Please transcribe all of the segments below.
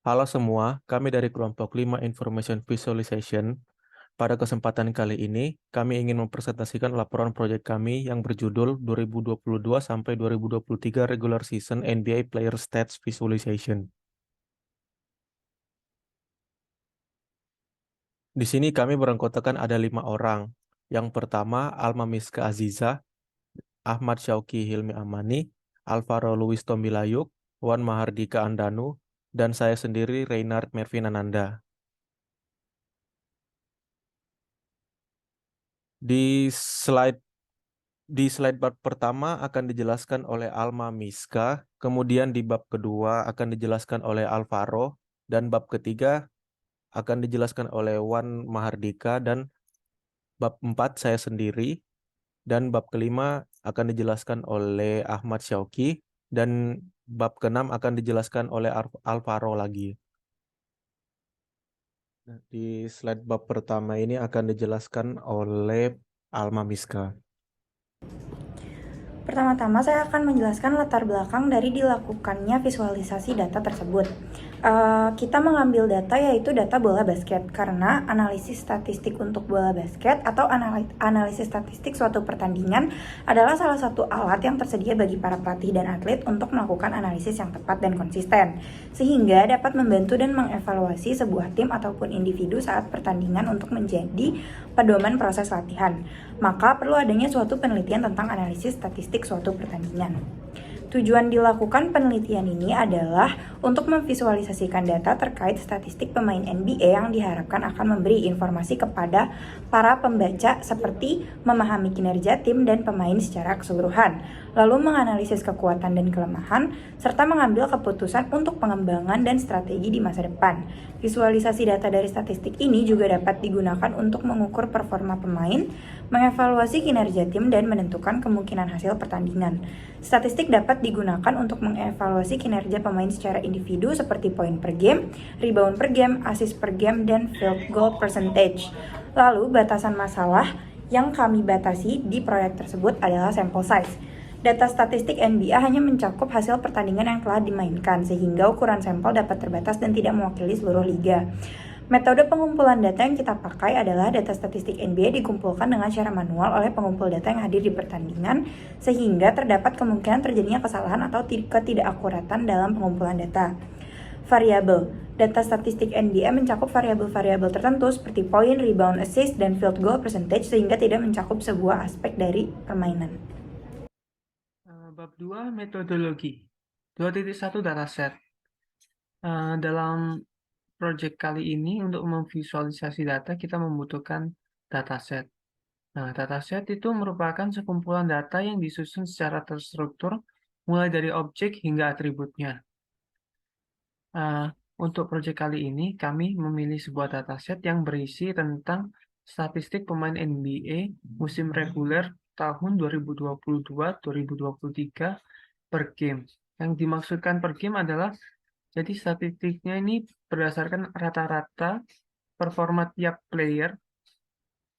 Halo semua, kami dari kelompok 5 Information Visualization. Pada kesempatan kali ini, kami ingin mempresentasikan laporan proyek kami yang berjudul 2022 sampai 2023 Regular Season NBA Player Stats Visualization. Di sini kami beranggotakan ada 5 orang. Yang pertama, Alma Miska Aziza, Ahmad Syauki Hilmi Amani, Alvaro Luis Tombilayuk, Wan Mahardika Andanu, dan saya sendiri Reynard Mervin Ananda. Di slide Di slide bab pertama akan dijelaskan oleh Alma Miska, kemudian di bab kedua akan dijelaskan oleh Alvaro, dan bab ketiga akan dijelaskan oleh Wan Mahardika, dan bab 4 saya sendiri, dan bab kelima akan dijelaskan oleh Ahmad Syauki, dan bab keenam akan dijelaskan oleh Alvaro lagi. Nah, di slide bab pertama ini akan dijelaskan oleh Alma Miska. Pertama-tama saya akan menjelaskan latar belakang dari dilakukannya visualisasi data tersebut. Kita mengambil data yaitu data bola basket karena analisis statistik untuk bola basket atau analisis statistik suatu pertandingan adalah salah satu alat yang tersedia bagi para pelatih dan atlet untuk melakukan analisis yang tepat dan konsisten, sehingga dapat membantu dan mengevaluasi sebuah tim ataupun individu saat pertandingan untuk menjadi pedoman proses latihan. Maka perlu adanya suatu penelitian tentang analisis statistik suatu pertandingan. Tujuan dilakukan penelitian ini adalah untuk memvisualisasikan data terkait statistik pemain NBA yang diharapkan akan memberi informasi kepada para pembaca seperti memahami kinerja tim dan pemain secara keseluruhan, lalu menganalisis kekuatan dan kelemahan, serta mengambil keputusan untuk pengembangan dan strategi di masa depan. Visualisasi data dari statistik ini juga dapat digunakan untuk mengukur performa pemain, mengevaluasi kinerja tim, dan menentukan kemungkinan hasil pertandingan. Statistik dapat digunakan untuk mengevaluasi kinerja pemain secara individu seperti poin per game, rebound per game, assist per game, dan field goal percentage. Lalu, batasan masalah yang kami batasi di proyek tersebut adalah sample size. Data statistik NBA hanya mencakup hasil pertandingan yang telah dimainkan, sehingga ukuran sampel dapat terbatas dan tidak mewakili seluruh liga. Metode pengumpulan data yang kita pakai adalah data statistik NBA dikumpulkan dengan cara manual oleh pengumpul data yang hadir di pertandingan, sehingga terdapat kemungkinan terjadinya kesalahan atau ketidakakuratan dalam pengumpulan data. Variabel. Data statistik NBA mencakup variabel-variabel tertentu seperti poin, rebound, assist, dan field goal percentage, sehingga tidak mencakup sebuah aspek dari permainan. Bab 2 metodologi 2.1 dataset. Dalam proyek kali ini untuk memvisualisasi data kita membutuhkan dataset. Nah, dataset itu merupakan sekumpulan data yang disusun secara terstruktur mulai dari objek hingga atributnya. Untuk proyek kali ini kami memilih sebuah dataset yang berisi tentang statistik pemain NBA musim reguler tahun 2022-2023 per game. Yang dimaksudkan per game adalah, jadi statistiknya ini berdasarkan rata-rata performa tiap player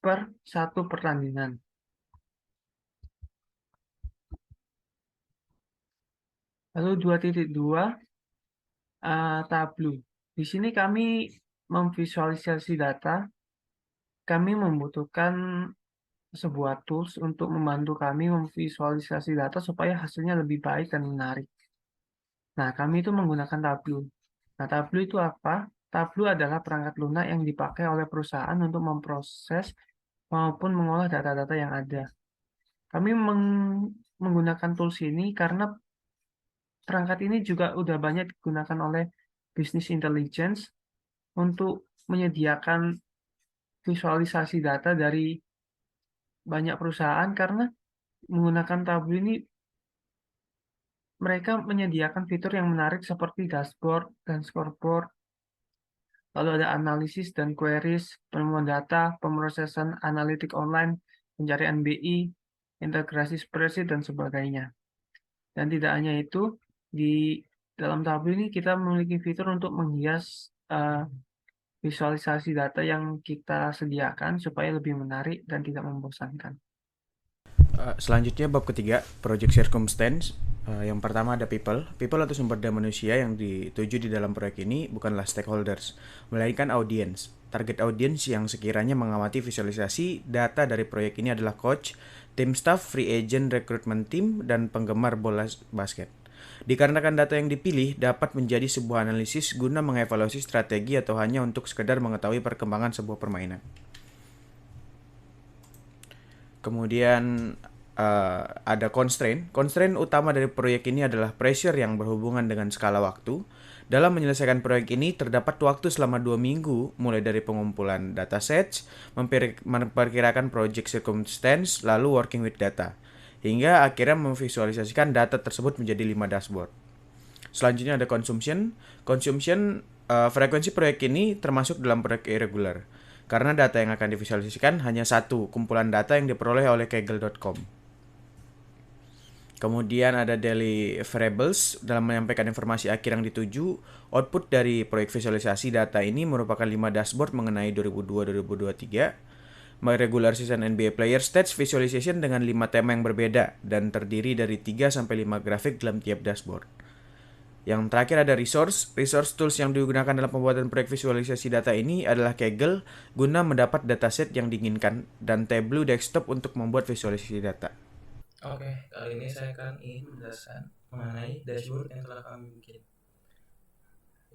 per satu pertandingan. Lalu 2.2 tableau. Di sini kami memvisualisasi data. Kami membutuhkan sebuah tools untuk membantu kami memvisualisasi data supaya hasilnya lebih baik dan menarik. Nah, kami itu menggunakan Tableau. Nah, Tableau itu apa? Tableau adalah perangkat lunak yang dipakai oleh perusahaan untuk memproses maupun mengolah data-data yang ada. Kami menggunakan tools ini karena perangkat ini juga udah banyak digunakan oleh business intelligence untuk menyediakan visualisasi data dari banyak perusahaan, karena menggunakan Tableau ini mereka menyediakan fitur yang menarik seperti dashboard dan scoreboard, lalu ada analisis dan queries, penemuan data, pemrosesan analitik online, pencarian BI, integrasi spreadsheet, dan sebagainya. Dan tidak hanya itu, di dalam Tableau ini kita memiliki fitur untuk menghias visualisasi data yang kita sediakan supaya lebih menarik dan tidak membosankan. Selanjutnya bab ketiga, Project Circumstance. Yang pertama ada people. People atau sumber daya manusia yang dituju di dalam proyek ini bukanlah stakeholders, melainkan audience. Target audience yang sekiranya mengamati visualisasi data dari proyek ini adalah coach, tim staff, free agent, recruitment team, dan penggemar bola basket. Dikarenakan data yang dipilih dapat menjadi sebuah analisis guna mengevaluasi strategi atau hanya untuk sekedar mengetahui perkembangan sebuah permainan. Kemudian ada constraint. Constraint utama dari proyek ini adalah pressure yang berhubungan dengan skala waktu. Dalam menyelesaikan proyek ini terdapat waktu selama 2 minggu, mulai dari pengumpulan datasets, memperkirakan project circumstance, lalu working with data, hingga akhirnya memvisualisasikan data tersebut menjadi 5 dashboard. Selanjutnya ada consumption. Consumption, frekuensi proyek ini termasuk dalam proyek irregular, karena data yang akan divisualisasikan hanya satu, kumpulan data yang diperoleh oleh kaggle.com. Kemudian ada daily variables. Dalam menyampaikan informasi akhir yang dituju, output dari proyek visualisasi data ini merupakan 5 dashboard mengenai 2002-2023, regular season NBA player stats visualization dengan 5 tema yang berbeda dan terdiri dari 3-5 grafik dalam tiap dashboard. Yang terakhir ada resource. Resource tools yang digunakan dalam pembuatan proyek visualisasi data ini adalah Kaggle guna mendapat dataset yang diinginkan dan Tableau desktop untuk membuat visualisasi data. Oke, kali ini saya akan ingin menjelaskan mengenai dashboard yang telah kami bikin.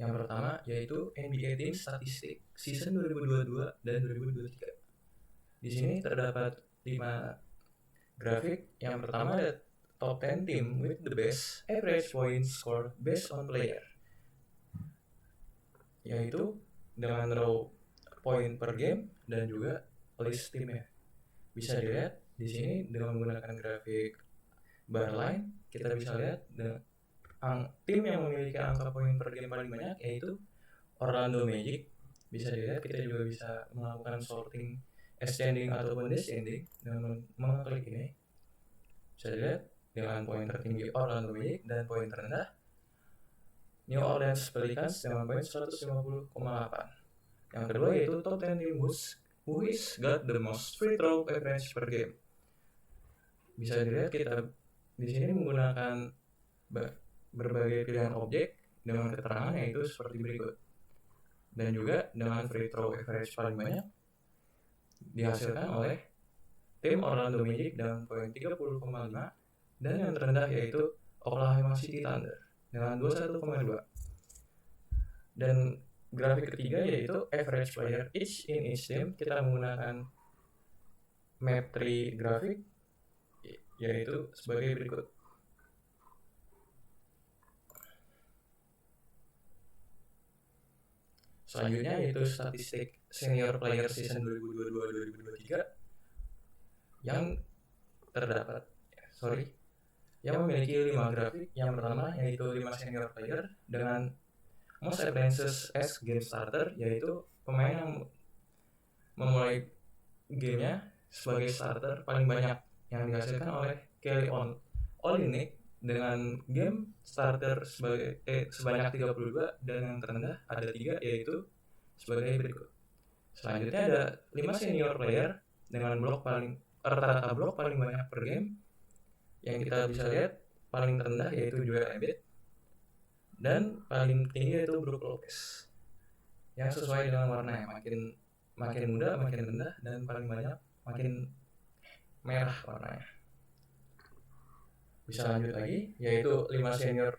Yang pertama yaitu NBA Team Statistik Season 2022 dan 2023. Di sini terdapat 5 grafik. Yang pertama ada top 10 team with the best average point score based on player, yaitu dengan raw point per game dan juga list timnya. Bisa dilihat di sini dengan menggunakan grafik bar line, kita bisa lihat tim yang memiliki angka poin per game paling banyak yaitu Orlando Magic. Bisa dilihat, kita juga bisa melakukan sorting ascending ataupun descending dengan mengklik ini. Bisa dilihat dengan poin tertinggi Orlando Magic dan poin terendah New Orleans Pelicans dengan poin 150,8. Yang kedua yaitu top 10 team who is got the most free throw average per game. Bisa dilihat kita di sini menggunakan berbagai pilihan objek dengan keterangan yaitu seperti berikut. Dan juga dengan free throw average paling banyak dihasilkan oleh tim Orlando Magic dengan poin 30,5, dan yang terendah yaitu Oklahoma City Thunder dengan 21,2. Dan grafik ketiga yaitu average player each in each team. Kita menggunakan map tree grafik yaitu sebagai berikut. Selanjutnya yaitu statistik senior player season 2022-2023 yang yang memiliki 5 grafik. Yang pertama yaitu 5 senior player dengan most appearances as game starter, yaitu pemain yang memulai gamenya sebagai starter paling banyak yang dihasilkan oleh Kelly Olynyk dengan game starter sebanyak 32, dan yang terendah ada 3 yaitu sebagai berikut. Selanjutnya ada 5 senior player dengan rata-rata blok paling banyak per game. Yang kita bisa lihat paling rendah yaitu Joel Embiid dan paling tinggi yaitu Brook Lopez. Yang sesuai dengan warnanya, makin muda makin rendah dan paling banyak makin merah warnanya. Bisa lanjut lagi yaitu 5 senior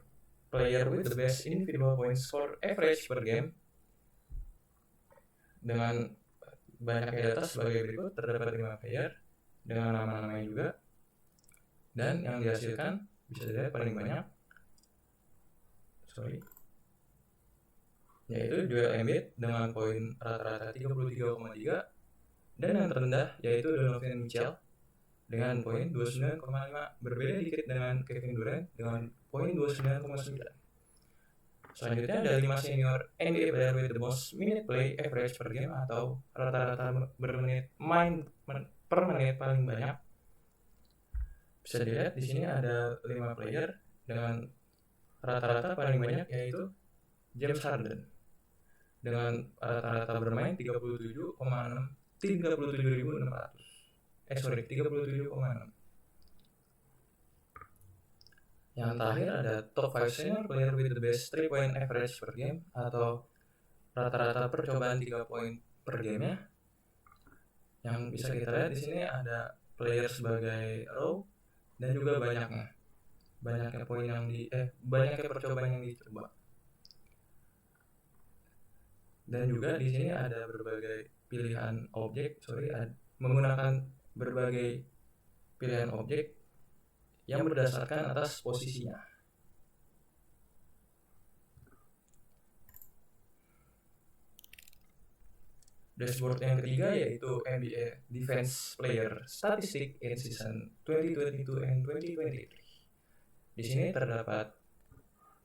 player with the best individual points score average per game. Dengan banyaknya data sebagai berikut, terdapat 5 player dengan nama-namanya juga, dan yang dihasilkan bisa dilihat paling banyak yaitu Joel Embiid dengan poin rata-rata 33,3, dan yang terendah yaitu Donovan Mitchell dengan poin 29,5. Berbeda dikit dengan Kevin Durant dengan poin 29,9. Selanjutnya ada 5 senior NBA player with the most minute play average per game atau rata-rata main per menit paling banyak. Bisa dilihat di sini ada 5 player dengan rata-rata paling banyak yaitu James Harden dengan rata-rata bermain 37,6 37.600. 37,6. Yang terakhir ada top 5 senior player with the best 3 point average per game atau rata-rata percobaan 3 poin per gamenya. Yang bisa kita lihat di sini ada player sebagai row dan juga banyaknya poin yang banyaknya percobaan yang dicoba. Dan juga di sini ada berbagai pilihan objek, menggunakan berbagai pilihan objek yang berdasarkan atas posisinya. Dashboard yang ketiga yaitu NBA Defense Player Statistic in Season 2022 and 2023. Di sini terdapat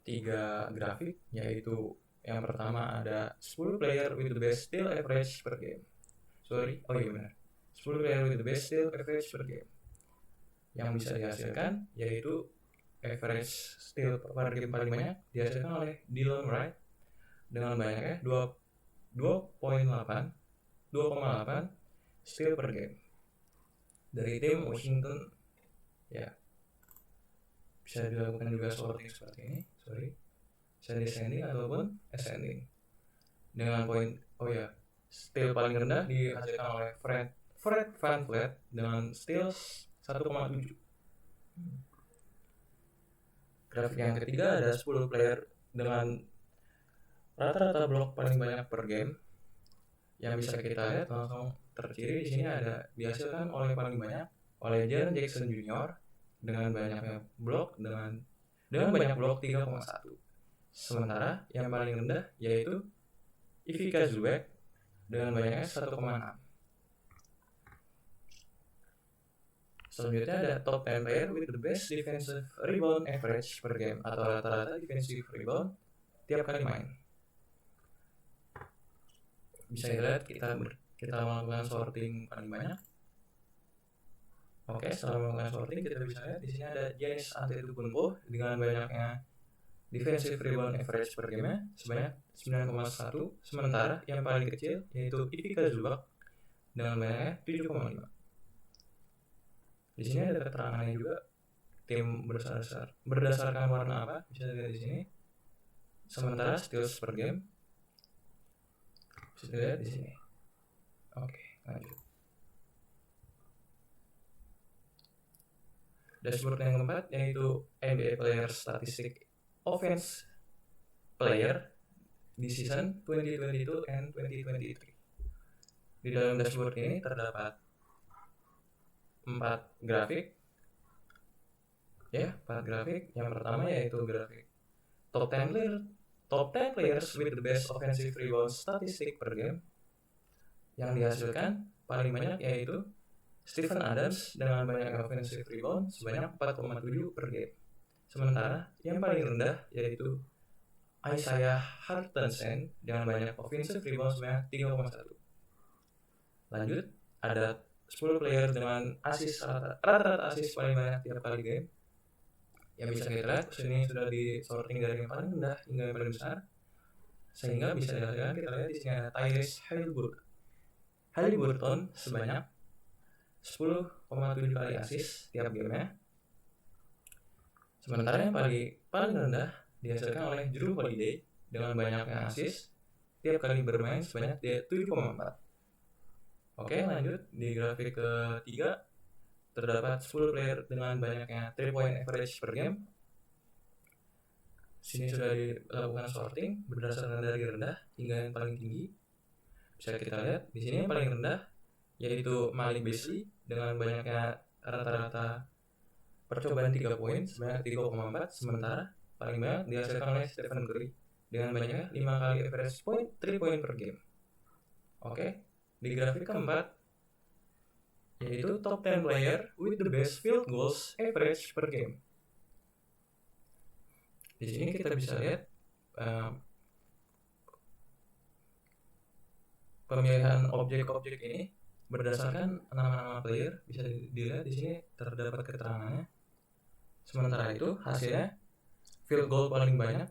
3 grafik, yaitu yang pertama ada 10 player with the best steal average per game. 10 player with the best steal average per game. Yang bisa dihasilkan yaitu average steal per game paling banyak dihasilkan oleh Dylan Wright dengan banyaknya 2,8 steal per game dari tim Washington. Ya, bisa dilakukan juga sorting seperti ini, bisa descending ataupun ascending dengan poin. Steal paling rendah dihasilkan oleh Fred VanVleet dengan steal 1,7. Grafik yang ketiga ada 10 player dengan rata-rata blok paling banyak per game. Yang bisa kita lihat langsung terciri di sini ada dihasilkan oleh paling banyak oleh Jaren Jackson Jr. dengan banyaknya blok dengan banyak blok 3,1. Sementara yang paling rendah yaitu Ivica Zubac dengan banyaknya 1,6. Selanjutnya ada top 10 player with the best defensive rebound average per game atau rata-rata defensive rebound tiap kali main. Bisa dilihat kita melakukan sorting paling banyak. Oke, setelah melakukan sorting kita bisa lihat di sini ada Giannis Antetokounmpo dengan banyaknya defensive rebound average per game sebanyak 9,1, sementara yang paling kecil yaitu Ivica Zubac dengan banyaknya 7,5. Di sini ada keterangannya juga tim berdasarkan warna apa, bisa dilihat di sini. Sementara steals per game bisa dilihat di sini. Oke, lanjut. Dashboard yang keempat yaitu NBA Player Statistic Offense Player di season 2022 and 2023. Di dalam dashboard ini terdapat 4 grafik. Ya, 4 grafik. Yang pertama yaitu grafik top 10 players with the best offensive rebound statistic per game. Yang dihasilkan paling banyak yaitu Steven Adams dengan banyak offensive rebound sebanyak 4,7 per game. Sementara yang paling rendah yaitu Isaiah Hartenstein dengan banyak offensive rebound sebanyak 3,1. Lanjut, ada 10 player dengan rata-rata assist paling banyak tiap kali game. Yang bisa kita lihat sini sudah disorting dari yang paling rendah hingga yang paling besar, sehingga bisa dilihat kita lihat di sini ada Tyrese Haliburton sebanyak 10,7 kali assist tiap gamenya. Sementara yang paling rendah dihasilkan oleh Jrue Holiday dengan banyaknya assist tiap kali bermain sebanyak 7,4. Oke, lanjut di grafik ketiga terdapat 10 player dengan banyaknya 3 point average per game. Sini sudah dilakukan sorting berdasarkan dari rendah hingga yang paling tinggi. Bisa kita lihat di sini yang paling rendah yaitu Malik Beasley dengan banyaknya rata-rata percobaan 3 poin sebanyak 3,4, sementara paling banyak dihasilkan oleh Stephen Curry dengan banyaknya 5 kali average point 3 point per game. Oke, di grafik keempat yaitu top 10 player with the best field goals average per game. Di sini kita bisa lihat pemilihan objek-objek ini berdasarkan nama-nama player. Bisa dilihat di sini terdapat keterangannya. Sementara itu hasilnya field goal paling banyak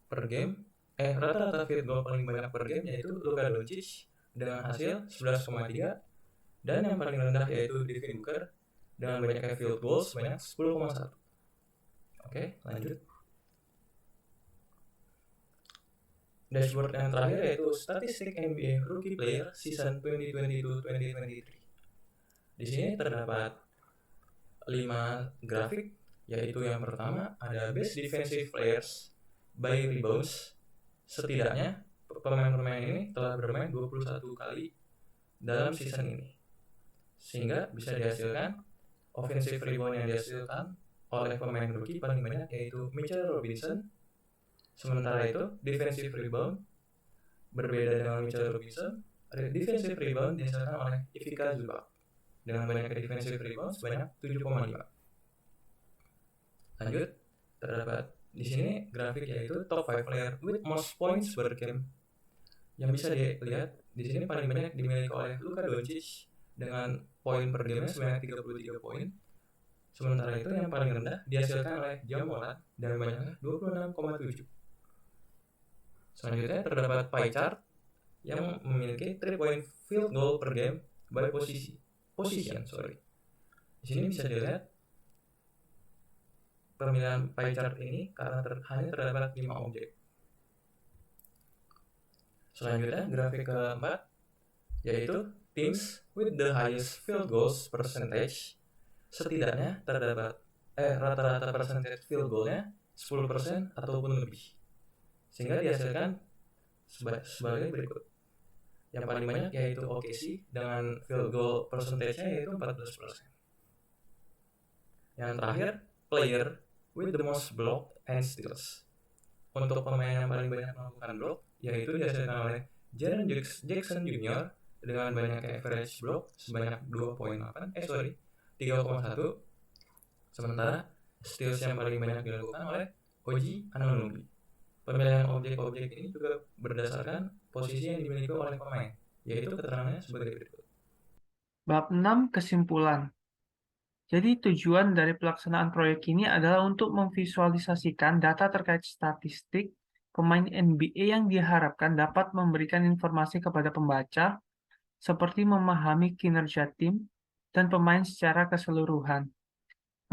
per game, rata-rata field goal paling banyak per game yaitu Luka Doncic dengan hasil 11,3, dan yang paling rendah yaitu Devin Booker dengan banyaknya field goal sebanyak 10,1. Oke, lanjut. Dashboard yang terakhir yaitu statistik NBA Rookie Player Season 2022-2023. Di sini terdapat 5 grafik, yaitu yang pertama ada Best Defensive Players by Rebounds. Setidaknya pemain-pemain ini telah bermain 21 kali dalam season ini, sehingga bisa dihasilkan offensive rebound yang dihasilkan oleh pemain rookie paling banyak yaitu Mitchell Robinson. Sementara itu defensive rebound berbeda dengan Mitchell Robinson, defensive rebound dihasilkan oleh Ivica Zubac dengan banyak defensive rebound sebanyak 7,5. Lanjut, terdapat di sini grafik yaitu top 5 player with most points per game. Yang bisa dilihat di sini paling banyak dimiliki oleh Luka Doncic dengan poin per game sebanyak 33 poin. Sementara itu yang paling rendah dihasilkan oleh Ja Morant dan banyaknya 26,7. Selanjutnya terdapat pie chart yang memiliki 3 point field goal per game by position. Di sini bisa dilihat pemilihan pie chart ini karena hanya terdapat 5 objek. Selanjutnya grafik keempat yaitu teams with the highest field goals percentage. Setidaknya terdapat rata-rata percentage field goalnya 10% ataupun lebih, sehingga dihasilkan sebagai berikut. Yang paling banyak yaitu OKC dengan field goal percentage-nya yaitu 14%. Yang terakhir, player with the most block and steals. Untuk pemain yang paling banyak melakukan block yaitu dihasilkan oleh Jaren Jackson Jr. dengan banyak average block sebanyak 3,1. Sementara steals yang paling banyak dilakukan oleh OG Anunoby. Pemilihan objek-objek ini juga berdasarkan posisi yang dimiliki oleh pemain, yaitu keterangannya sebagai berikut. Bab 6 kesimpulan. Jadi tujuan dari pelaksanaan proyek ini adalah untuk memvisualisasikan data terkait statistik pemain NBA yang diharapkan dapat memberikan informasi kepada pembaca, seperti memahami kinerja tim dan pemain secara keseluruhan,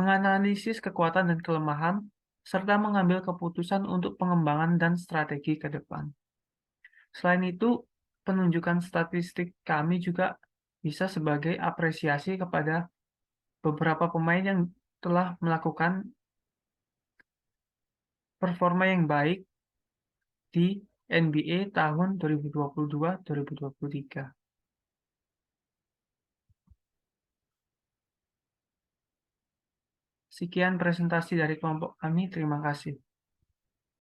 menganalisis kekuatan dan kelemahan, serta mengambil keputusan untuk pengembangan dan strategi ke depan. Selain itu, penunjukan statistik kami juga bisa sebagai apresiasi kepada beberapa pemain yang telah melakukan performa yang baik di NBA tahun 2022-2023. Sekian presentasi dari kelompok kami. Terima kasih.